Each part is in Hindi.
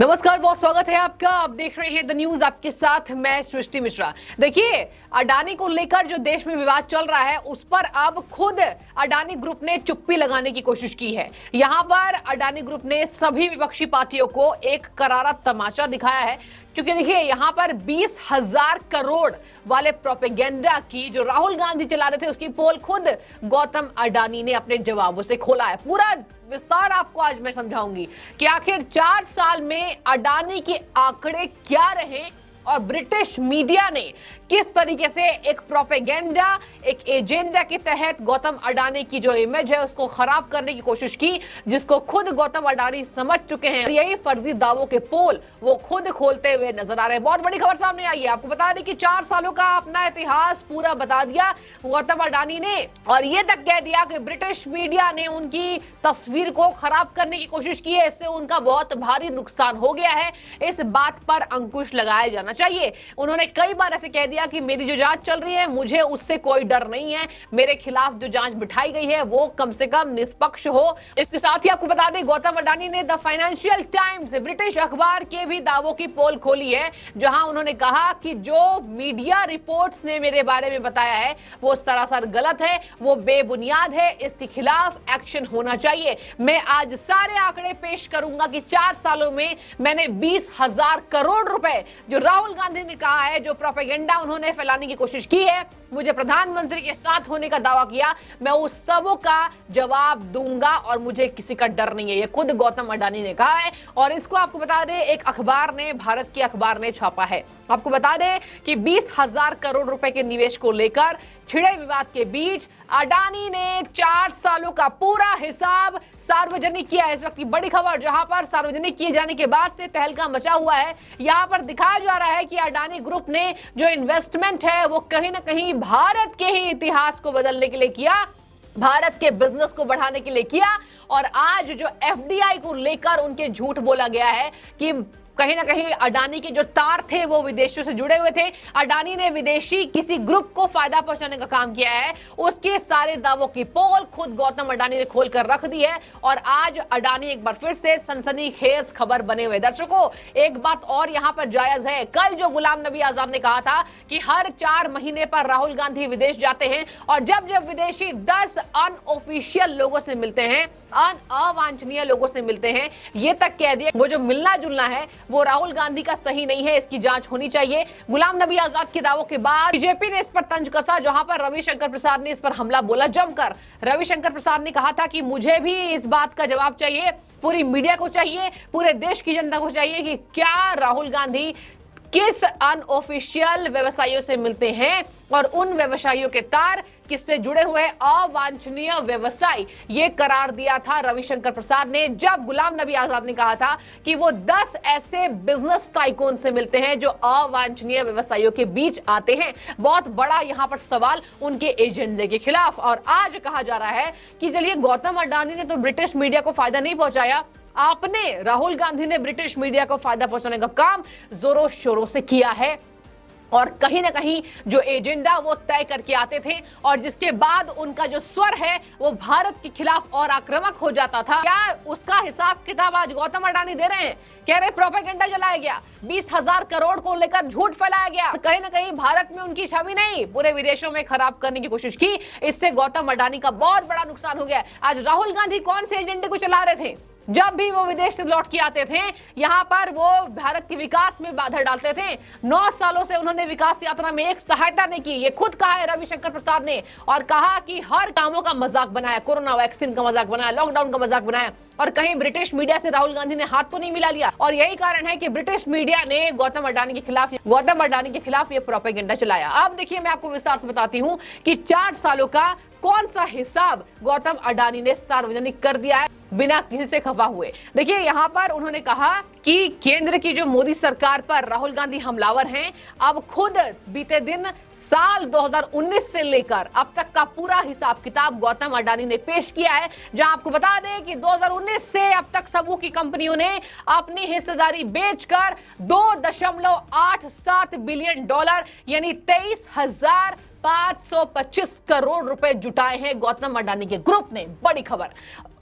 नमस्कार, बहुत स्वागत है आपका। आप देख रहे हैं द न्यूज, आपके साथ मैं सृष्टि मिश्रा। देखिए, अडानी को लेकर जो देश में विवाद चल रहा है उस पर अब खुद अडानी ग्रुप ने चुप्पी लगाने की कोशिश की है। यहां पर अडानी ग्रुप ने सभी विपक्षी पार्टियों को एक करारा तमाचा दिखाया है, क्योंकि देखिए यहां पर 20,000 करोड़ वाले प्रोपेगेंडा की जो राहुल गांधी चला रहे थे उसकी पोल खुद गौतम अडानी ने अपने जवाबों से खोला है। पूरा विस्तार आपको आज मैं समझाऊंगी कि आखिर 4 साल में अडानी के आंकड़े क्या रहे और ब्रिटिश मीडिया ने किस तरीके से एक प्रोपेगेंडा, एक एजेंडा के तहत गौतम अडानी की जो इमेज है उसको खराब करने की कोशिश की, जिसको खुद गौतम अडानी समझ चुके हैं। यही फर्जी दावों के पोल वो खुद खोलते हुए नजर आ रहे हैं। बहुत बड़ी खबर सामने आई है। आपको बता दें कि 4 सालों का अपना इतिहास पूरा बता दिया गौतम अडानी ने, और ये तक कह दिया कि ब्रिटिश मीडिया ने उनकी तस्वीर को खराब करने की कोशिश की है। इससे उनका बहुत भारी नुकसान हो गया है। इस बात पर अंकुश लगाया जाना चाहिए। उन्होंने कई बार ऐसे कह दिया कि मेरी जो जांच चल रही है मुझे उससे कोई डर नहीं है, मेरे खिलाफ जो जांच बिठाई गई है वो कम से कम निष्पक्ष हो। इसके साथ ही आपको बता दें, गौतम अडानी ने द फाइनेंशियल टाइम्स, ब्रिटिश अखबार के भी दावों की पोल खोली है, जहां उन्होंने कहा कि जो मीडिया रिपोर्ट्स ने मेरे बारे में बताया है वो सरासर गलत है, वो बेबुनियाद है, इसके खिलाफ एक्शन होना चाहिए। मैं आज सारे आंकड़े पेश करूंगा कि 4 सालों में मैंने 20,000 करोड़ रुपए जो राहुल गांधी ने कहा है, जो प्रोपेगेंडा उन्होंने फैलाने की कोशिश की है, मुझे प्रधानमंत्री के साथ होने का दावा किया, मैं उस सबों का जवाब दूंगा और मुझे किसी का डर नहीं है। ये खुद गौतम अडानी ने कहा है, और इसको आपको बता दें एक अखबार ने, भारत की अखबार ने छापा है। आपको बता दें कि 20,000 करोड़ रुपए के निवेश को लेकर छिड़े विवाद के बीच अडानी ने 4 सालों का पूरा हिसाब सार्वजनिक किया है। इस वक्त की बड़ी खबर, जहां पर सार्वजनिक किए जाने के बाद से तहलका मचा हुआ है। यहां पर दिखाया जा रहा है कि अडानी ग्रुप ने जो इन्वेस्टमेंट है वो कहीं ना कहीं भारत के ही इतिहास को बदलने के लिए किया, भारत के बिजनेस को बढ़ाने के लिए किया। और आज जो एफडीआई को लेकर उनके झूठ बोला गया है कि कहीं ना कहीं अडानी के जो तार थे वो विदेशों से जुड़े हुए थे, अडानी ने विदेशी किसी ग्रुप को फायदा पहुंचाने का काम किया है, उसके सारे दावों की पोल खुद गौतम अडानी ने खोलकर रख दी है। और आज अडानी एक बार फिर से सनसनीखेज खबर बने हुए। दर्शकों, एक बात और यहां पर जायज है। कल जो गुलाम नबी आजाद ने कहा था कि हर 4 महीने पर राहुल गांधी विदेश जाते हैं, और जब जब विदेशी 10 अनऑफिशियल लोगों से मिलते हैं, अवांछनीय लोगों से मिलते हैं, ये तक कह दिया वो जो मिलना जुलना है वो राहुल गांधी का सही नहीं है, इसकी जांच होनी चाहिए। गुलाम नबी आजाद के दावों के बाद बीजेपी ने इस पर तंज कसा, जहां पर रविशंकर प्रसाद ने इस पर हमला बोला जमकर। रविशंकर प्रसाद ने कहा था कि मुझे भी इस बात का जवाब चाहिए, पूरी मीडिया को चाहिए, पूरे देश की जनता को चाहिए कि क्या राहुल गांधी किस अनऑफिशियल व्यवसायियों से मिलते हैं और उन व्यवसायियों के तार किससे जुड़े हुए हैं, अवांछनीय व्यवसाय। ये करार दिया था रविशंकर प्रसाद ने जब गुलाम नबी आजाद ने कहा था कि वो 10 ऐसे बिजनेस टाइकून से मिलते हैं जो अवांछनीय व्यवसायियों के बीच आते हैं। बहुत बड़ा यहां पर सवाल उनके एजेंडे के खिलाफ। और आज कहा जा रहा है कि चलिए, गौतम अडानी ने तो ब्रिटिश मीडिया को फायदा नहीं पहुंचाया, आपने, राहुल गांधी ने ब्रिटिश मीडिया को फायदा पहुंचाने का काम जोरों शोरों से किया है। और कहीं ना कहीं जो एजेंडा वो तय करके आते थे और जिसके बाद उनका जो स्वर है वो भारत के खिलाफ और आक्रामक हो जाता था, क्या उसका हिसाब किताब आज गौतम अडानी दे रहे हैं? कह रहे प्रोपेगेंडा चलाया गया, 20,000 करोड़ को लेकर झूठ फैलाया गया, कहीं ना कहीं भारत में उनकी छवि नहीं पूरे विदेशों में खराब करने की कोशिश की। इससे गौतम अडानी का बहुत बड़ा नुकसान हो गया। आज राहुल गांधी कौन से एजेंडे को चला रहे थे? जब भी वो विदेश से लौट के आते थे, यहाँ पर वो भारत के विकास में बाधा डालते थे। 9 सालों से उन्होंने विकास यात्रा में एक सहायता नहीं की। ये खुद कहा है रविशंकर प्रसाद ने, और कहा कि हर कामों का मजाक बनाया, कोरोना वैक्सीन का मजाक बनाया, लॉकडाउन का मजाक बनाया, और कहीं ब्रिटिश मीडिया से राहुल गांधी ने हाथ तो नहीं मिला लिया। और यही कारण है कि ब्रिटिश मीडिया ने गौतम अडानी के खिलाफ ये प्रोपेगेंडा चलाया। अब देखिए, मैं आपको विस्तार से बताती हूँ कि 4 सालों का कौन सा हिसाब गौतम अडानी ने सार्वजनिक कर दिया है बिना किसी से खफा हुए। देखिए, यहाँ पर उन्होंने कहा कि केंद्र की जो मोदी सरकार पर राहुल गांधी हमलावर हैं। अब खुद बीते दिन साल 2019 से लेकर अब तक का पूरा हिसाब किताब गौतम अडानी ने पेश किया है, जहां आपको बता दें कि 2019 से अब तक समूह की कंपनियों ने अपनी हिस्सेदारी बेचकर $2.87 बिलियन यानी 23,000 525 करोड़ रुपए जुटाए हैं गौतम अडानी के ग्रुप ने। बड़ी खबर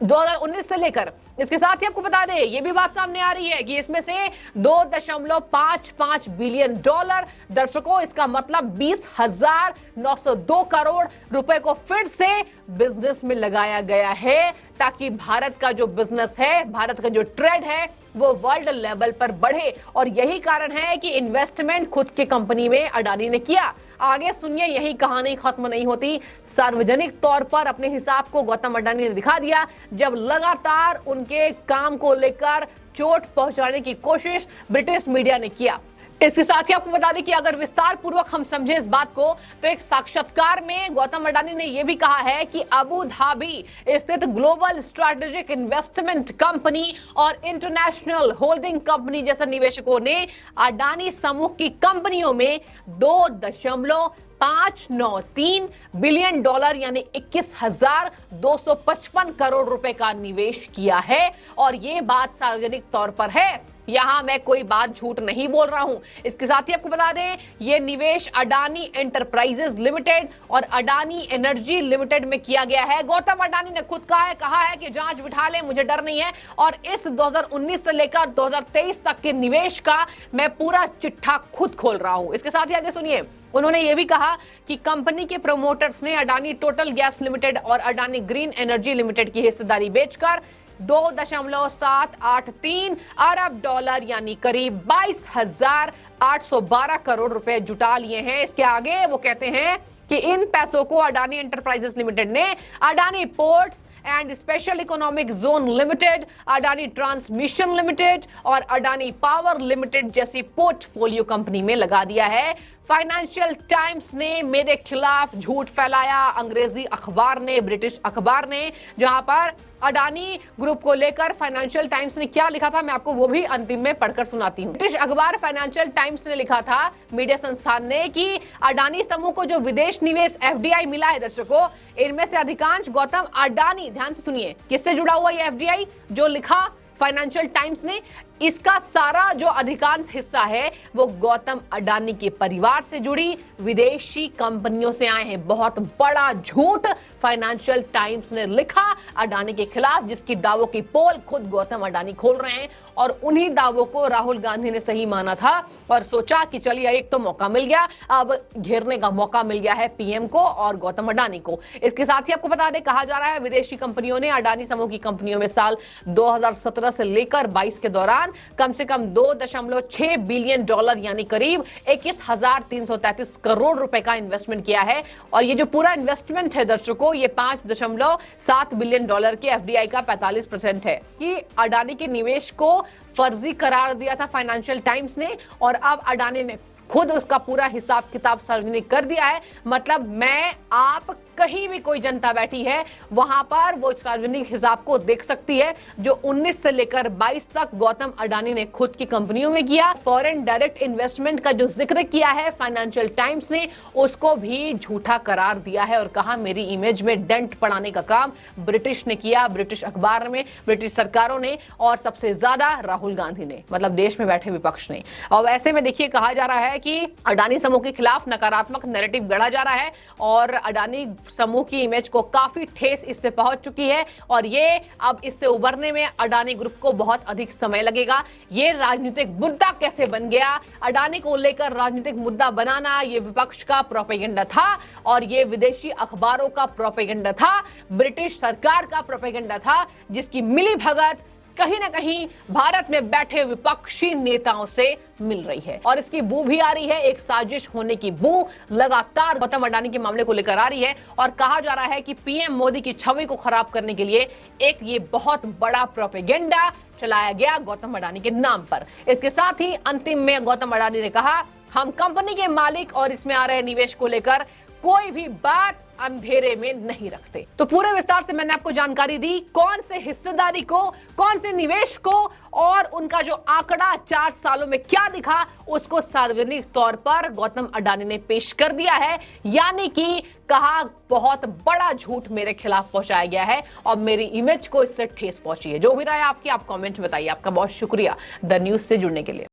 2019 से लेकर। इसके साथ ही आपको बता दें, यह भी बात सामने आ रही है कि इसमें से 2.55 बिलियन डॉलर, दर्शकों इसका मतलब 20,902 करोड़ रुपए को फिर से बिजनेस में लगाया गया है, ताकि भारत का जो बिजनेस है, भारत का जो ट्रेड है, वो वर्ल्ड लेवल पर बढ़े। और यही कारण है कि इन्वेस्टमेंट खुद की कंपनी में अडानी ने किया। आगे सुनिए, यही कहानी खत्म नहीं होती। सार्वजनिक तौर पर अपने हिसाब को गौतम अडानी ने दिखा दिया, जब लगातार उनके काम को लेकर चोट पहुंचाने की कोशिश ब्रिटिश मीडिया ने किया। इसके साथ ही आपको बता दें कि अगर विस्तार पूर्वक हम समझे इस बात को, तो एक साक्षात्कार में गौतम अडानी ने यह भी कहा है कि अबू धाबी स्थित ग्लोबल स्ट्रैटेजिक इन्वेस्टमेंट कंपनी और इंटरनेशनल होल्डिंग कंपनी जैसे निवेशकों ने अडानी समूह की कंपनियों में 2.593 बिलियन डॉलर यानी 21,255 करोड़ रुपए का निवेश किया है। और यह बात सार्वजनिक तौर पर है, यहां मैं कोई बात झूठ नहीं बोल रहा हूं। इसके साथ ही आपको बता दें, यह निवेश अडानी एंटरप्राइजेस लिमिटेड और अडानी एनर्जी लिमिटेड में किया गया है। गौतम अडानी ने खुद कहा है कि जांच बिठा ले, मुझे डर नहीं है। और इस 2019 से लेकर 2023 तक के निवेश का मैं पूरा चिट्ठा खुद खोल रहा हूं। इसके साथ ही आगे सुनिए, उन्होंने यह भी कहा कि कंपनी के प्रमोटर्स ने अडानी टोटल गैस लिमिटेड और अडानी ग्रीन एनर्जी लिमिटेड की हिस्सेदारी बेचकर 2.783 अरब डॉलर यानी करीब 22,812 करोड़ रुपए जुटा लिए हैं। इसके आगे वो कहते हैं कि इन पैसों को अडानी एंटरप्राइजेस लिमिटेड ने Adani ports and special economic zone limited, Adani transmission limited और अडानी पावर लिमिटेड जैसी पोर्टफोलियो कंपनी में लगा दिया है। फाइनेंशियल टाइम्स ने मेरे खिलाफ झूठ फैलाया, अंग्रेजी अखबार ने, ब्रिटिश अखबार ने, जहां पर अडानी ग्रुप को लेकर फाइनेंशियल टाइम्स ने क्या लिखा था, मैं आपको वो भी अंतिम में पढ़कर सुनाती हूँ। ब्रिटिश अखबार फाइनेंशियल टाइम्स ने लिखा था, मीडिया संस्थान ने, कि अडानी समूह को जो विदेश निवेश एफडीआई मिला है दर्शकों, इनमें से अधिकांश गौतम अडानी, ध्यान से सुनिए, किससे जुड़ा हुआ ये एफडीआई जो लिखा फाइनेंशियल टाइम्स ने, इसका सारा जो अधिकांश हिस्सा है वो गौतम अडानी के परिवार से जुड़ी विदेशी कंपनियों से आए हैं। बहुत बड़ा झूठ फाइनेंशियल टाइम्स ने लिखा अडानी के खिलाफ, जिसकी दावों की पोल खुद गौतम अडानी खोल रहे हैं। और उन्हीं दावों को राहुल गांधी ने सही माना था और सोचा कि चलिए एक तो मौका मिल गया, अब घेरने का मौका मिल गया है पीएम को और गौतम अडानी को। इसके साथ ही आपको बता दें, कहा जा रहा है विदेशी कंपनियों ने अडानी समूह की कंपनियों में साल 2017 से लेकर 22 के दौरान कम से कम 2.6 बिलियन डॉलर यानी करीब 21,333 करोड़ रुपए का इन्वेस्टमेंट किया है। और ये जो पूरा इन्वेस्टमेंट है दर्शकों, ये 5.7 बिलियन डॉलर के एफडीआई का 45% है। कि अडानी के निवेश को फर्जी करार दिया था फाइनेंशियल टाइम्स ने, और अब अडानी ने खुद उसका पूरा हिसाब किताब सार्वजनिक कर दिया है। मतलब मैं, आप, कहीं भी कोई जनता बैठी है वहां पर वो सार्वजनिक हिसाब को देख सकती है, जो 19 से लेकर 22 तक गौतम अडानी ने खुद की कंपनियों में किया। फॉरेन डायरेक्ट इन्वेस्टमेंट का जो जिक्र किया है फाइनेंशियल टाइम्स ने, उसको भी झूठा करार दिया है और कहा मेरी इमेज में डेंट पड़ाने का काम ब्रिटिश ने किया, ब्रिटिश अखबार में, ब्रिटिश सरकारों ने, और सबसे ज्यादा राहुल गांधी ने, मतलब देश में बैठे विपक्ष ने। और ऐसे में देखिए, कहा जा रहा है कि अडानी समूह के खिलाफ नकारात्मक नैरेटिव गढ़ा जा रहा है और अडानी समूह की इमेज को काफी ठेस इससे पहुंच चुकी है। और ये अब इससे उबरने में अडानी ग्रुप को बहुत अधिक समय लगेगा। ये राजनीतिक मुद्दा कैसे बन गया, अडानी को लेकर राजनीतिक मुद्दा बनाना, ये विपक्ष का प्रोपेगेंडा था और ये विदेशी अखबारों का प्रोपेगेंडा था, ब्रिटिश सरकार का प्रोपेगेंडा था, जिसकी मिली भगत कहीं ना कहीं भारत में बैठे विपक्षी नेताओं से मिल रही है। और इसकी बू भी आ रही है, एक साजिश होने की बू लगातार गौतम अडानी के मामले को लेकर आ रही है। और कहा जा रहा है कि पीएम मोदी की छवि को खराब करने के लिए एक ये बहुत बड़ा प्रोपेगेंडा चलाया गया गौतम अडानी के नाम पर। इसके साथ ही अंतिम में गौतम अडानी ने कहा, हम कंपनी के मालिक और इसमें आ रहे निवेश को लेकर कोई भी बात अंधेरे में नहीं रखते। तो पूरे विस्तार से मैंने आपको जानकारी दी, कौन से हिस्सेदारी को, कौन से निवेश को, और उनका जो आंकड़ा 4 सालों में क्या दिखा, उसको सार्वजनिक तौर पर गौतम अडानी ने पेश कर दिया है। यानी कि कहा बहुत बड़ा झूठ मेरे खिलाफ पहुंचाया गया है और मेरी इमेज को इससे ठेस पहुंची है। जो भी राय आपकी, आप कमेंट में बताइए। आपका बहुत शुक्रिया द न्यूज से जुड़ने के लिए।